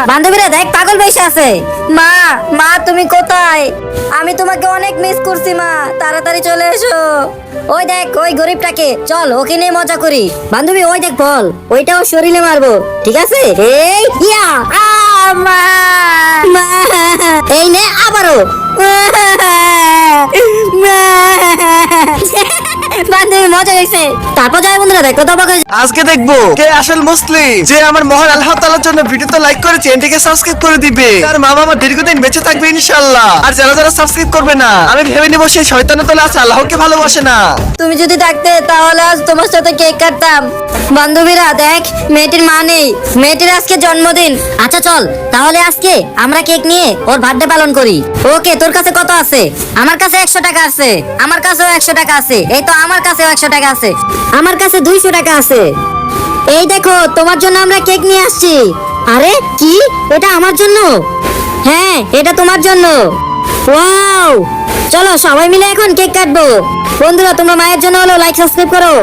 বান্ধবীরা দেখ পাগল বেশে আছে। মা মা তুমি কোথায়? আমি তোমাকে অনেক মিস করছি মা, তাড়াতাড়ি চলে এসো। ওই দেখ ওই গরিবটাকে, চল ওকে নিয়ে মজা করি। বান্ধবী ওই দেখ বল, ওইটাও শরীরে মারবো, ঠিক আছে? এই ইয়া মা মা, এই নে আবারও বান্ধবী মজা হয়েছে। তারপর যাই বন্ধুরা দেখো তো অবাক হয়ে আজকে দেখবো কে আসল মুসলিম, যে আমার মহান আল্লাহ তাআলার জন্য ভিডিওতে লাইক করে চ্যানেলটিকে সাবস্ক্রাইব করে দিবে। তার মা বাবা দীর্ঘদিন বেঁচে থাকবে ইনশাআল্লাহ। আর যারা যারা সাবস্ক্রাইব করবে না, আমি ভেবে নিব সেই শয়তানের দল আছে আল্লাহকে ভালোবাসে না। তুমি যদি থাকতে তাহলে আজ তোমার সাথে কেক কাটতাম। বান্ধবীরা দেখ মেয়েটির মা নেই, মেয়েটির আজকে জন্মদিন। আচ্ছা চল তাহলে আজকে আমরা কেক নিয়ে ওর বার্থডে পালন করি। ওকে তোর কাছে কত আছে? আমার কাছে 100 টাকা আছে। আমার কাছেও 100 টাকা আছে। এই তো আমার কাছেও 100 টাকা আছে। আমার কাছে 200 টাকা আছে। এই দেখো তোমার জন্য আমরা কেক নিয়ে আসছি। আরে কি, এটা আমার জন্য? হ্যাঁ এটা তোমার জন্য। ওয়াও, চলো সবাই মিলে এখন কেক কাটবো। বন্ধুরা তোমরা মায়ের জন্য হলো লাইক সাবস্ক্রাইব করো।